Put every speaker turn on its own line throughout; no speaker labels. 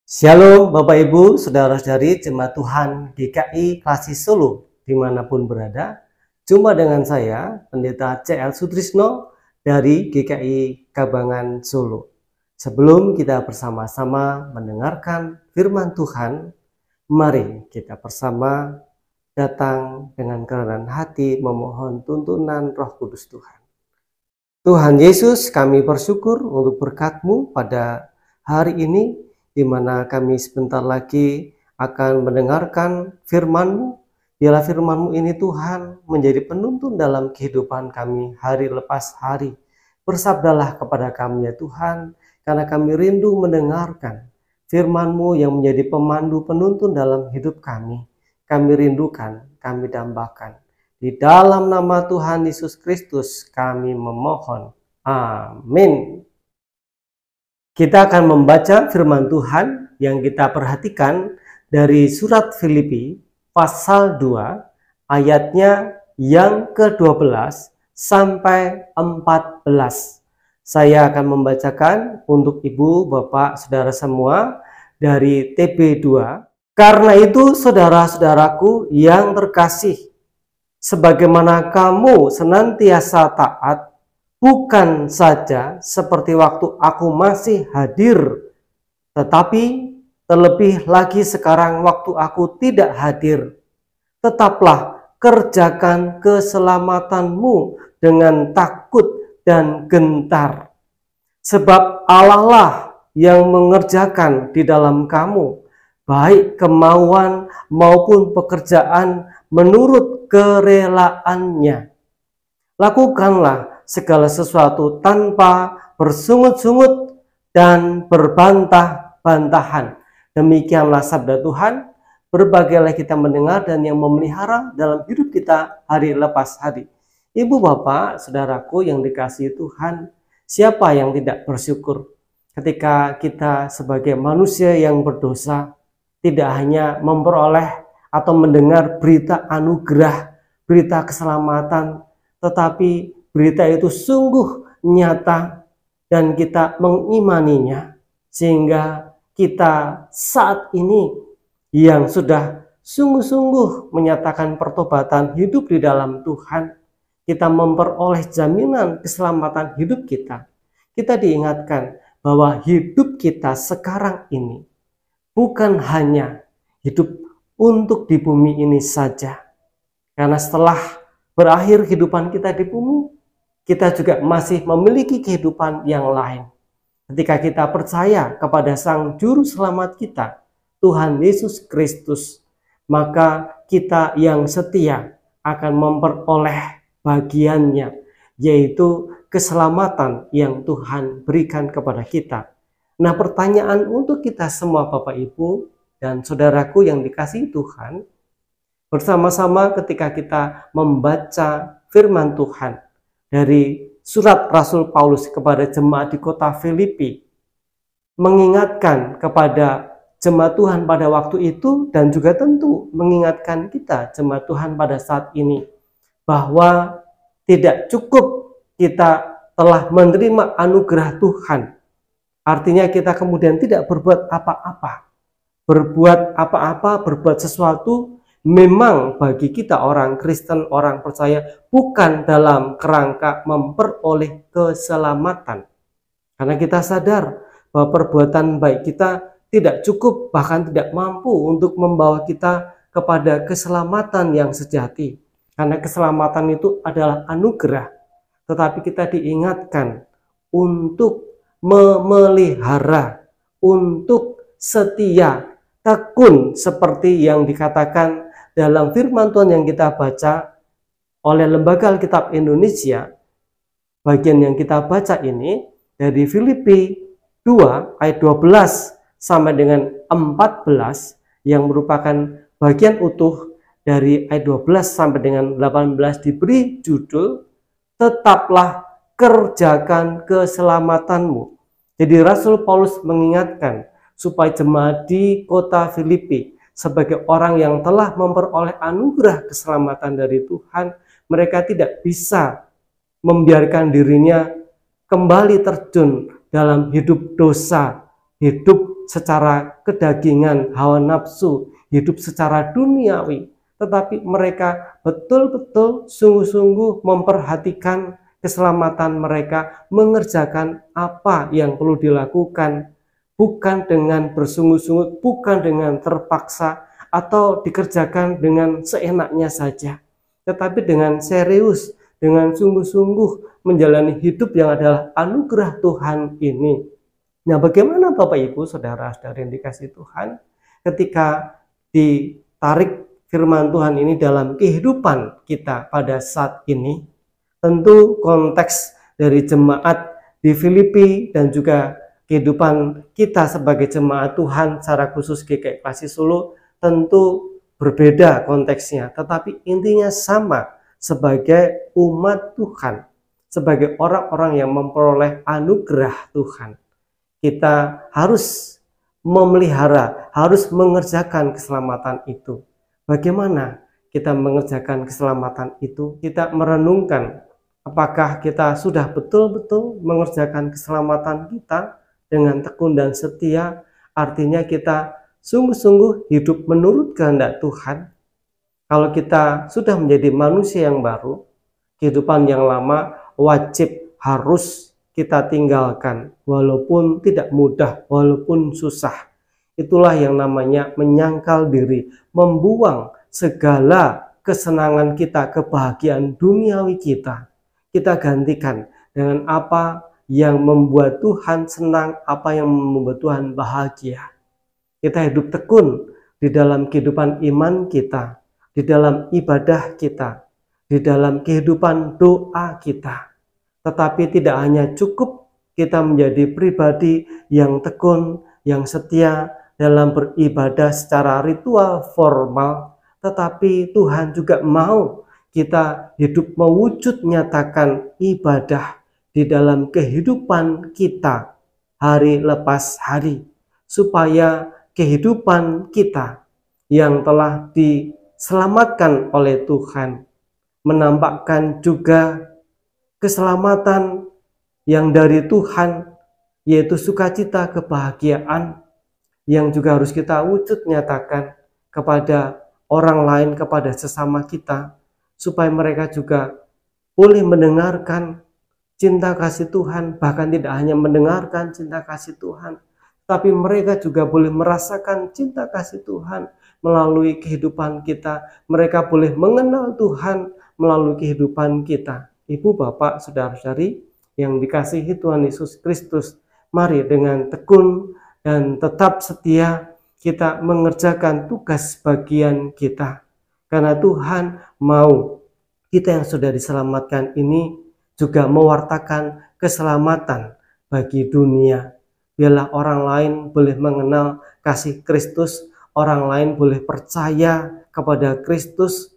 Shalom Bapak Ibu, Saudara-saudari Jemaat Tuhan GKI Klasik Solo dimanapun berada. Jumpa dengan saya, Pendeta C.L. Sutrisno dari GKI Kabangan Solo. Sebelum kita bersama-sama mendengarkan firman Tuhan, mari kita bersama datang dengan kerendahan hati memohon tuntunan Roh Kudus Tuhan. Tuhan Yesus, kami bersyukur untuk berkat-Mu pada hari ini, di mana kami sebentar lagi akan mendengarkan firman-Mu. Biarlah firman-Mu ini Tuhan menjadi penuntun dalam kehidupan kami hari lepas hari. Bersabdalah kepada kami ya Tuhan, karena kami rindu mendengarkan firman-Mu yang menjadi pemandu penuntun dalam hidup kami. Kami rindukan, kami dambakan. Di dalam nama Tuhan Yesus Kristus kami memohon. Amin. Kita akan membaca firman Tuhan yang kita perhatikan dari surat Filipi pasal 2 ayatnya yang ke-12 sampai 14. Saya akan membacakan untuk Ibu, Bapak, Saudara semua dari TB2. Karena itu saudara-saudaraku yang terkasih, sebagaimana kamu senantiasa taat, bukan saja seperti waktu aku masih hadir, tetapi terlebih lagi sekarang waktu aku tidak hadir. Tetaplah kerjakan keselamatanmu dengan takut dan gentar. Sebab Allah lah yang mengerjakan di dalam kamu, baik kemauan maupun pekerjaan menurut kerelaannya. Lakukanlah segala sesuatu tanpa bersungut-sungut dan berbantah-bantahan. Demikianlah sabda Tuhan. Berbagailah kita mendengar dan yang memelihara dalam hidup kita hari lepas hari. Ibu, Bapak, Saudaraku yang dikasihi Tuhan, siapa yang tidak bersyukur ketika kita sebagai manusia yang berdosa tidak hanya memperoleh atau mendengar berita anugerah, berita keselamatan, tetapi berita itu sungguh nyata dan kita mengimaninya, sehingga kita saat ini yang sudah sungguh-sungguh menyatakan pertobatan hidup di dalam Tuhan, kita memperoleh jaminan keselamatan hidup kita. Kita diingatkan bahwa hidup kita sekarang ini bukan hanya hidup untuk di bumi ini saja, karena setelah berakhir kehidupan kita di bumi, kita juga masih memiliki kehidupan yang lain. Ketika kita percaya kepada Sang Juru Selamat kita, Tuhan Yesus Kristus, maka kita yang setia akan memperoleh bagiannya, yaitu keselamatan yang Tuhan berikan kepada kita. Nah, pertanyaan untuk kita semua Bapak Ibu dan Saudaraku yang dikasihi Tuhan, bersama-sama ketika kita membaca firman Tuhan dari surat Rasul Paulus kepada jemaat di kota Filipi, mengingatkan kepada jemaat Tuhan pada waktu itu dan juga tentu mengingatkan kita jemaat Tuhan pada saat ini bahwa tidak cukup kita telah menerima anugerah Tuhan, artinya kita kemudian tidak berbuat apa-apa. Berbuat sesuatu memang bagi kita orang Kristen, orang percaya, bukan dalam kerangka memperoleh keselamatan. Karena kita sadar bahwa perbuatan baik kita tidak cukup, bahkan tidak mampu untuk membawa kita kepada keselamatan yang sejati. Karena keselamatan itu adalah anugerah. Tetapi kita diingatkan untuk memelihara, untuk setia, tekun seperti yang dikatakan dalam firman Tuhan yang kita baca oleh Lembaga Alkitab Indonesia. Bagian yang kita baca ini dari Filipi 2 ayat 12 sampai dengan 14 yang merupakan bagian utuh dari ayat 12 sampai dengan 18 diberi judul tetaplah kerjakan keselamatanmu. Jadi Rasul Paulus mengingatkan supaya jemaat di kota Filipi sebagai orang yang telah memperoleh anugerah keselamatan dari Tuhan, mereka tidak bisa membiarkan dirinya kembali terjun dalam hidup dosa, hidup secara kedagingan, hawa nafsu, hidup secara duniawi, tetapi mereka betul-betul sungguh-sungguh memperhatikan keselamatan mereka, mengerjakan apa yang perlu dilakukan, bukan dengan bersungguh-sungguh, bukan dengan terpaksa, atau dikerjakan dengan seenaknya saja, tetapi dengan serius, dengan sungguh-sungguh menjalani hidup yang adalah anugerah Tuhan ini. Nah, bagaimana Bapak Ibu, saudara-saudari yang dikasihi Tuhan, ketika ditarik firman Tuhan ini dalam kehidupan kita pada saat ini? Tentu konteks dari jemaat di Filipi dan juga kehidupan kita sebagai jemaat Tuhan secara khusus GKI Klasik Solo tentu berbeda konteksnya, tetapi intinya sama sebagai umat Tuhan, sebagai orang-orang yang memperoleh anugerah Tuhan. Kita harus memelihara, harus mengerjakan keselamatan itu. Bagaimana kita mengerjakan keselamatan itu? Kita merenungkan apakah kita sudah betul-betul mengerjakan keselamatan kita dengan tekun dan setia, artinya kita sungguh-sungguh hidup menurut kehendak Tuhan. Kalau kita sudah menjadi manusia yang baru, kehidupan yang lama wajib harus kita tinggalkan, walaupun tidak mudah, walaupun susah. Itulah yang namanya menyangkal diri, membuang segala kesenangan kita, kebahagiaan duniawi kita. Kita gantikan dengan apa yang membuat Tuhan senang, apa yang membuat Tuhan bahagia. Kita hidup tekun di dalam kehidupan iman kita, di dalam ibadah kita, di dalam kehidupan doa kita. Tetapi tidak hanya cukup kita menjadi pribadi yang tekun, yang setia dalam beribadah secara ritual formal, tetapi Tuhan juga mau kita hidup mewujud nyatakan ibadah di dalam kehidupan kita hari lepas hari, supaya kehidupan kita yang telah diselamatkan oleh Tuhan menampakkan juga keselamatan yang dari Tuhan, yaitu sukacita, kebahagiaan yang juga harus kita wujud nyatakan kepada orang lain, kepada sesama kita, supaya mereka juga boleh mendengarkan cinta kasih Tuhan, bahkan tidak hanya mendengarkan cinta kasih Tuhan, tapi mereka juga boleh merasakan cinta kasih Tuhan melalui kehidupan kita. Mereka boleh mengenal Tuhan melalui kehidupan kita. Ibu, Bapak, saudara-saudari yang dikasihi Tuhan Yesus Kristus, mari dengan tekun dan tetap setia kita mengerjakan tugas bagian kita. Karena Tuhan mau kita yang sudah diselamatkan ini juga mewartakan keselamatan bagi dunia. Biarlah orang lain boleh mengenal kasih Kristus, orang lain boleh percaya kepada Kristus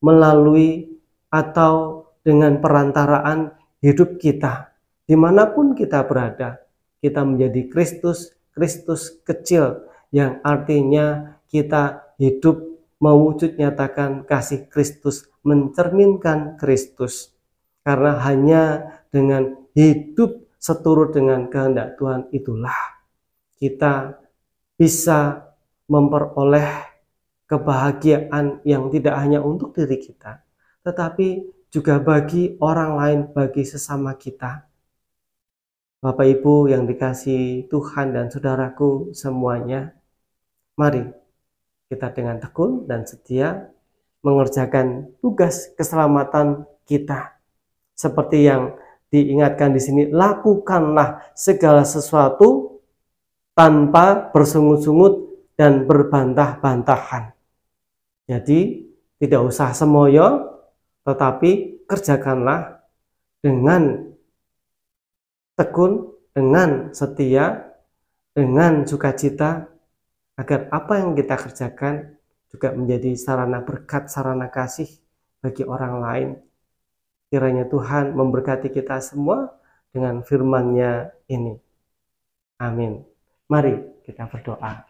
melalui atau dengan perantaraan hidup kita. Dimanapun kita berada, kita menjadi Kristus, Kristus kecil, yang artinya kita hidup mewujud nyatakan kasih Kristus, mencerminkan Kristus. Karena hanya dengan hidup seturut dengan kehendak Tuhan itulah kita bisa memperoleh kebahagiaan yang tidak hanya untuk diri kita, tetapi juga bagi orang lain, bagi sesama kita. Bapak Ibu yang dikasihi Tuhan dan saudaraku semuanya, mari kita dengan tekun dan setia mengerjakan tugas keselamatan kita. Seperti yang diingatkan di sini, lakukanlah segala sesuatu tanpa bersungut-sungut dan berbantah-bantahan. Jadi tidak usah semoyo, tetapi kerjakanlah dengan tekun, dengan setia, dengan sukacita, agar apa yang kita kerjakan juga menjadi sarana berkat, sarana kasih bagi orang lain. Kiranya Tuhan memberkati kita semua dengan firman-Nya ini. Amin. Mari kita berdoa.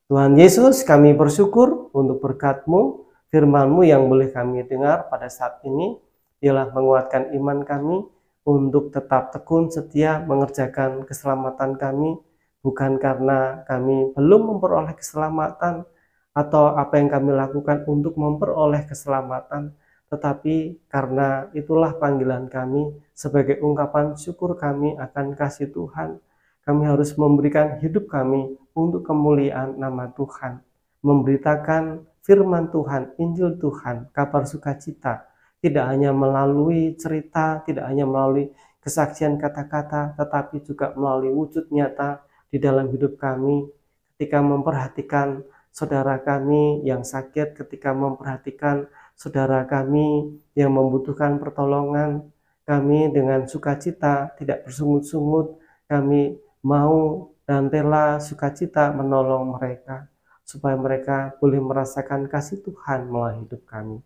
Tuhan Yesus, kami bersyukur untuk berkat-Mu, firman-Mu yang boleh kami dengar pada saat ini. Biarlah menguatkan iman kami untuk tetap tekun setia mengerjakan keselamatan kami bukan karena kami belum memperoleh keselamatan atau apa yang kami lakukan untuk memperoleh keselamatan, tetapi karena itulah panggilan kami sebagai ungkapan syukur kami akan kasih Tuhan. Kami harus memberikan hidup kami untuk kemuliaan nama Tuhan, memberitakan firman Tuhan, Injil Tuhan, kabar sukacita, tidak hanya melalui cerita, tidak hanya melalui kesaksian kata-kata, tetapi juga melalui wujud nyata di dalam hidup kami, ketika memperhatikan saudara kami yang sakit, ketika memperhatikan saudara kami yang membutuhkan pertolongan, kami dengan sukacita, tidak bersungut-sungut, kami mau dan rela sukacita menolong mereka, supaya mereka boleh merasakan kasih Tuhan melalui hidup kami.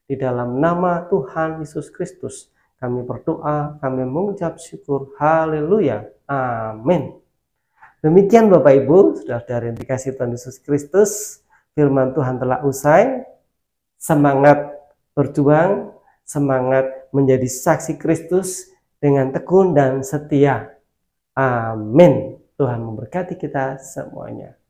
Di dalam nama Tuhan Yesus Kristus, kami berdoa, kami mengucap syukur. Haleluya. Amin. Demikian Bapak Ibu, saudara-saudari yang dikasihi Tuhan Yesus Kristus, firman Tuhan telah usai. Semangat berjuang, semangat menjadi saksi Kristus dengan tekun dan setia. Amin. Tuhan memberkati kita semuanya.